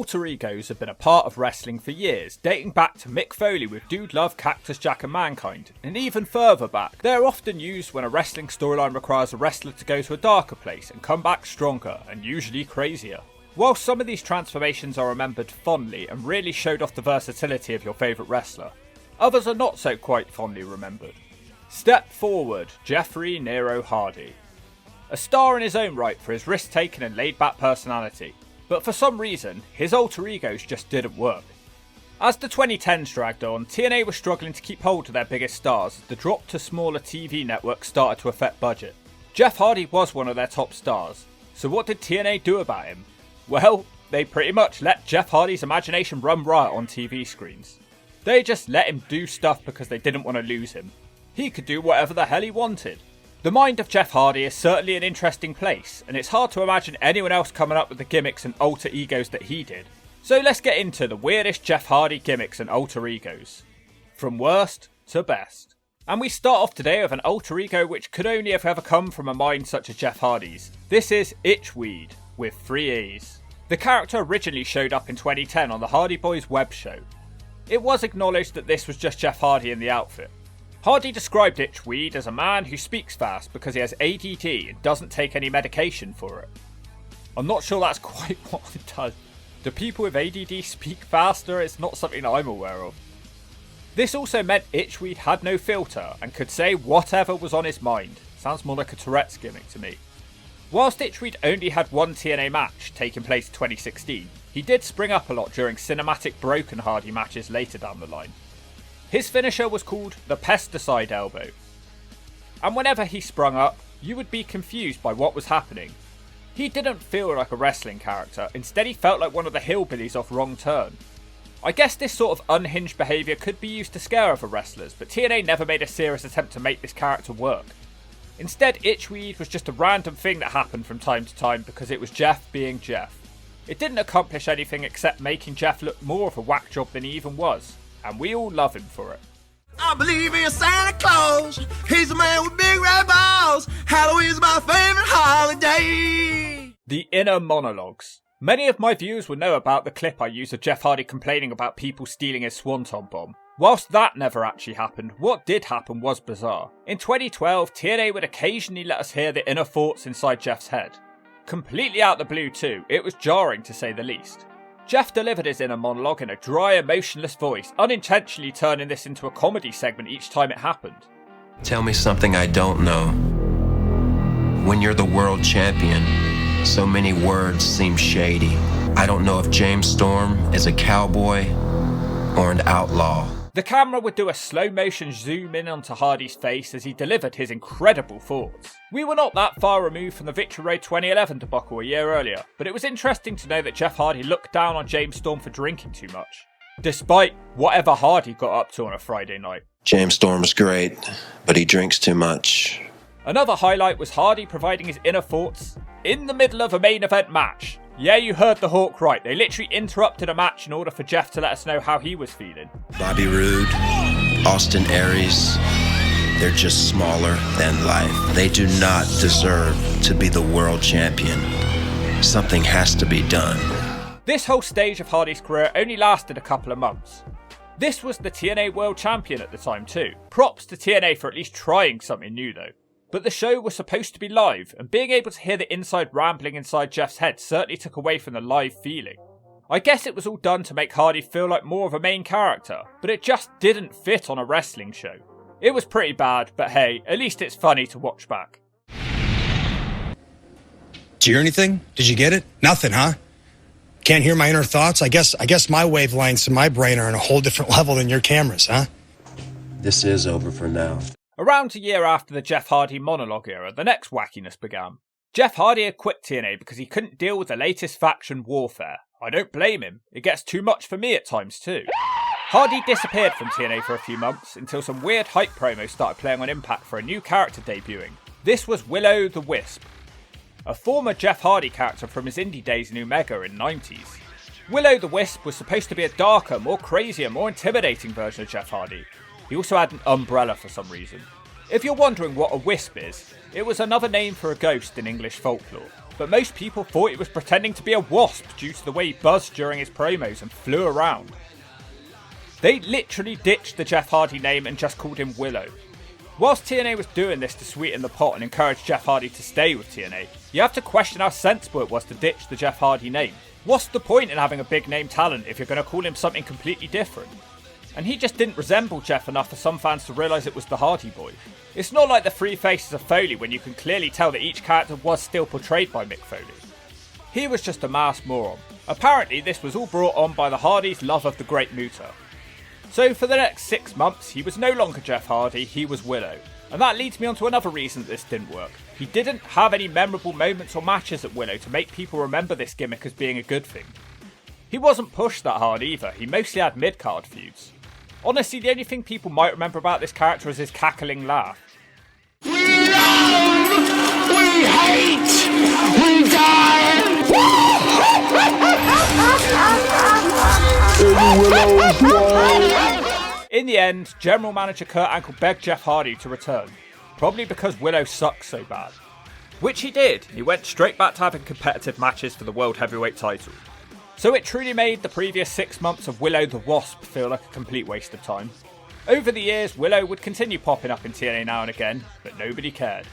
Alter egos have been a part of wrestling for years, dating back to Mick Foley with Dude Love, Cactus Jack and Mankind, and even further back. They are often used when a wrestling storyline requires a wrestler to go to a darker place and come back stronger, and usually crazier. While some of these transformations are remembered fondly and really showed off the versatility of your favourite wrestler, others are not so quite fondly remembered. Step forward, Jeffrey Nero Hardy. A star in his own right for his risk-taking and laid-back personality, but for some reason, his alter egos just didn't work. As the 2010s dragged on, TNA was struggling to keep hold of their biggest stars as the drop to smaller TV networks started to affect budget. Jeff Hardy was one of their top stars, so what did TNA do about him? Well, they pretty much let Jeff Hardy's imagination run riot on TV screens. They just let him do stuff because they didn't want to lose him. He could do whatever the hell he wanted. The mind of Jeff Hardy is certainly an interesting place, and it's hard to imagine anyone else coming up with the gimmicks and alter egos that he did. So let's get into the weirdest Jeff Hardy gimmicks and alter egos. From worst to best. And we start off today with an alter ego which could only have ever come from a mind such as Jeff Hardy's. This is Itchweed, with 3 E's. The character originally showed up in 2010 on the Hardy Boys web show. It was acknowledged that this was just Jeff Hardy in the outfit. Hardy described Itchweed as a man who speaks fast because he has ADD and doesn't take any medication for it. I'm not sure that's quite what it does. Do people with ADD speak faster? It's not something I'm aware of. This also meant Itchweed had no filter and could say whatever was on his mind. Sounds more like a Tourette's gimmick to me. Whilst Itchweed only had one TNA match, taking place in 2016, he did spring up a lot during cinematic Broken Hardy matches later down the line. His finisher was called the Pesticide Elbow. And whenever he sprung up, you would be confused by what was happening. He didn't feel like a wrestling character, instead he felt like one of the hillbillies off Wrong Turn. I guess this sort of unhinged behaviour could be used to scare other wrestlers, but TNA never made a serious attempt to make this character work. Instead, Itchweed was just a random thing that happened from time to time because it was Jeff being Jeff. It didn't accomplish anything except making Jeff look more of a whack job than he even was. And we all love him for it. I believe in Santa Claus. He's a man with big red balls. Halloween's my favorite holiday. The inner monologues. Many of my viewers will know about the clip I used of Jeff Hardy complaining about people stealing his Swanton bomb. Whilst that never actually happened, what did happen was bizarre. In 2012, TNA would occasionally let us hear the inner thoughts inside Jeff's head. Completely out the blue too, it was jarring to say the least. Jeff delivered his inner monologue in a dry, emotionless voice, unintentionally turning this into a comedy segment each time it happened. Tell me something I don't know. When you're the world champion, so many words seem shady. I don't know if James Storm is a cowboy or an outlaw. The camera would do a slow motion zoom in onto Hardy's face as he delivered his incredible thoughts. We were not that far removed from the Victory Road 2011 debacle a year earlier, but it was interesting to know that Jeff Hardy looked down on James Storm for drinking too much, despite whatever Hardy got up to on a Friday night. James Storm's great, but he drinks too much. Another highlight was Hardy providing his inner thoughts in the middle of a main event match. Yeah, you heard the hawk right. They literally interrupted a match in order for Jeff to let us know how he was feeling. Bobby Roode, Austin Aries, they're just smaller than life. They do not deserve to be the world champion. Something has to be done. This whole stage of Hardy's career only lasted a couple of months. This was the TNA World Champion at the time too. Props to TNA for at least trying something new though. But the show was supposed to be live, and being able to hear the inside rambling inside Jeff's head certainly took away from the live feeling. I guess it was all done to make Hardy feel like more of a main character, but it just didn't fit on a wrestling show. It was pretty bad, but hey, at least it's funny to watch back. Did you hear anything? Did you get it? Nothing, huh? Can't hear my inner thoughts? I guess my wavelengths in my brain are on a whole different level than your cameras, huh? This is over for now. Around a year after the Jeff Hardy monologue era, the next wackiness began. Jeff Hardy had quit TNA because he couldn't deal with the latest faction warfare. I don't blame him, it gets too much for me at times too. Hardy disappeared from TNA for a few months until some weird hype promo started playing on Impact for a new character debuting. This was Willow the Wisp, a former Jeff Hardy character from his indie days in Omega in the 90s. Willow the Wisp was supposed to be a darker, more crazier, more intimidating version of Jeff Hardy. He also had an umbrella for some reason. If you're wondering what a wisp is, it was another name for a ghost in English folklore. but most people thought he was pretending to be a wasp due to the way he buzzed during his promos and flew around. They literally ditched the Jeff Hardy name and just called him Willow. Whilst TNA was doing this to sweeten the pot and encourage Jeff Hardy to stay with TNA, you have to question how sensible it was to ditch the Jeff Hardy name. What's the point in having a big name talent if you're going to call him something completely different? And he just didn't resemble Jeff enough for some fans to realise it was the Hardy Boy. It's not like the Three Faces of Foley when you can clearly tell that each character was still portrayed by Mick Foley. He was just a masked moron. Apparently this was all brought on by the Hardys' love of the Great Muta. So for the next 6 months, he was no longer Jeff Hardy, he was Willow. And that leads me on to another reason that this didn't work. He didn't have any memorable moments or matches at Willow to make people remember this gimmick as being a good thing. He wasn't pushed that hard either, he mostly had mid-card feuds. Honestly, the only thing people might remember about this character is his cackling laugh. We love, we hate, we die. In the end, General Manager Kurt Angle begged Jeff Hardy to return, probably because Willow sucks so bad. Which he did, he went straight back to having competitive matches for the World Heavyweight title. So it truly made the previous 6 months of Willow the Wasp feel like a complete waste of time. Over the years, Willow would continue popping up in TNA now and again, but nobody cared.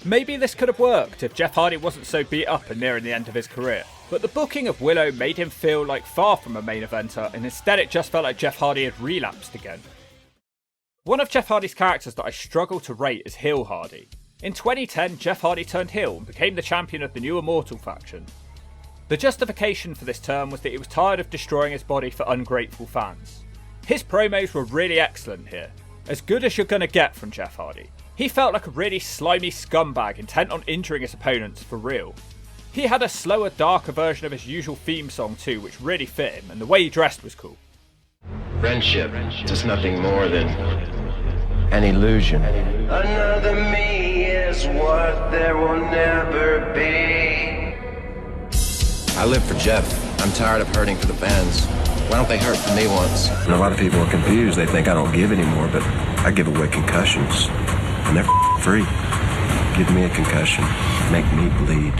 Maybe this could have worked if Jeff Hardy wasn't so beat up and nearing the end of his career, but the booking of Willow made him feel like far from a main eventer, and instead it just felt like Jeff Hardy had relapsed again. One of Jeff Hardy's characters that I struggle to rate is Heel Hardy. In 2010, Jeff Hardy turned heel and became the champion of the New Immortal faction. The justification for this term was that he was tired of destroying his body for ungrateful fans. His promos were really excellent here, as good as you're gonna get from Jeff Hardy. He felt like a really slimy scumbag intent on injuring his opponents for real. He had a slower, darker version of his usual theme song too, which really fit him, and the way he dressed was cool. Friendship is nothing more than an illusion. Another me is what there will never be. I live for Jeff. I'm tired of hurting for the fans. Why don't they hurt for me once? And a lot of people are confused. They think I don't give anymore, but I give away concussions. And they're free. Give me a concussion. Make me bleed.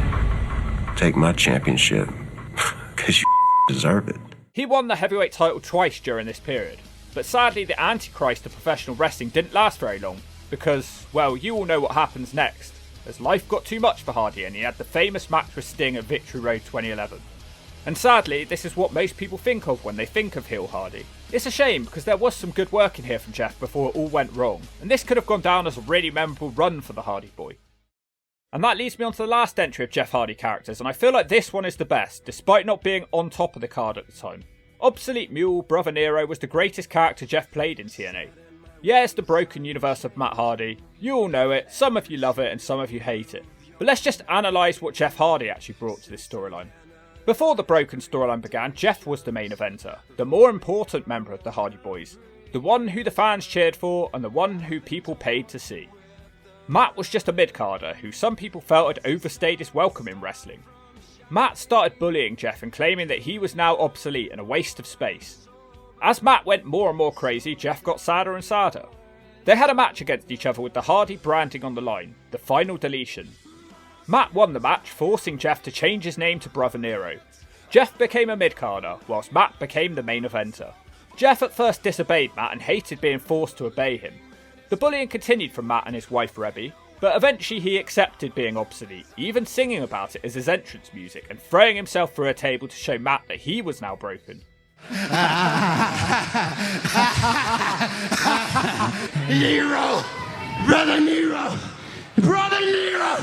Take my championship. Because you deserve it. He won the heavyweight title twice during this period. But sadly, the Antichrist of professional wrestling didn't last very long. Because, well, you all know what happens next. As life got too much for Hardy and he had the famous match with Sting at Victory Road 2011. And sadly, this is what most people think of when they think of heel Hardy. It's a shame because there was some good work in here from Jeff before it all went wrong, and this could have gone down as a really memorable run for the Hardy Boy. And that leads me on to the last entry of Jeff Hardy characters, and I feel like this one is the best, despite not being on top of the card at the time. Obsolete Mule, Brother Nero, was the greatest character Jeff played in TNA. Yeah, it's the broken universe of Matt Hardy. You all know it, some of you love it and some of you hate it. But let's just analyse what Jeff Hardy actually brought to this storyline. Before the broken storyline began, Jeff was the main eventer, the more important member of the Hardy Boys, the one who the fans cheered for and the one who people paid to see. Matt was just a mid-carder who some people felt had overstayed his welcome in wrestling. Matt started bullying Jeff and claiming that he was now obsolete and a waste of space. As Matt went more and more crazy, Jeff got sadder and sadder. They had a match against each other with the Hardy branding on the line, the final deletion. Matt won the match, forcing Jeff to change his name to Brother Nero. Jeff became a mid-carder, whilst Matt became the main eventer. Jeff at first disobeyed Matt and hated being forced to obey him. The bullying continued from Matt and his wife Rebby, but eventually he accepted being obsolete, even singing about it as his entrance music and throwing himself through a table to show Matt that he was now broken. Nero! Brother Nero! Brother Nero!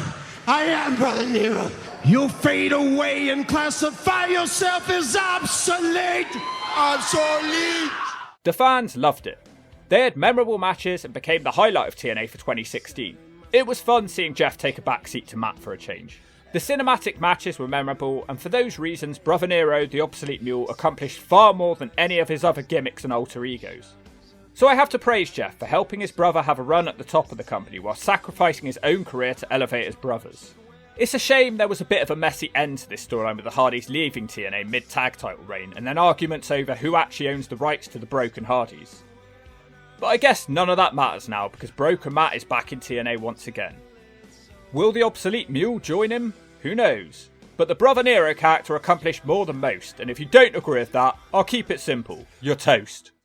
I am Brother Nero. You'll fade away and classify yourself as obsolete. Obsolete. The fans loved it. They had memorable matches and became the highlight of TNA for 2016. It was fun seeing Jeff take a backseat to Matt for a change. The cinematic matches were memorable, and for those reasons, Brother Nero, the obsolete mule, accomplished far more than any of his other gimmicks and alter egos. So I have to praise Jeff for helping his brother have a run at the top of the company while sacrificing his own career to elevate his brother's. It's a shame there was a bit of a messy end to this storyline with the Hardys leaving TNA mid-tag title reign and then arguments over who actually owns the rights to the Broken Hardys. But I guess none of that matters now because Broken Matt is back in TNA once again. Will the obsolete mule join him? Who knows? But the Brother Nero character accomplished more than most, and if you don't agree with that, I'll keep it simple. You're toast.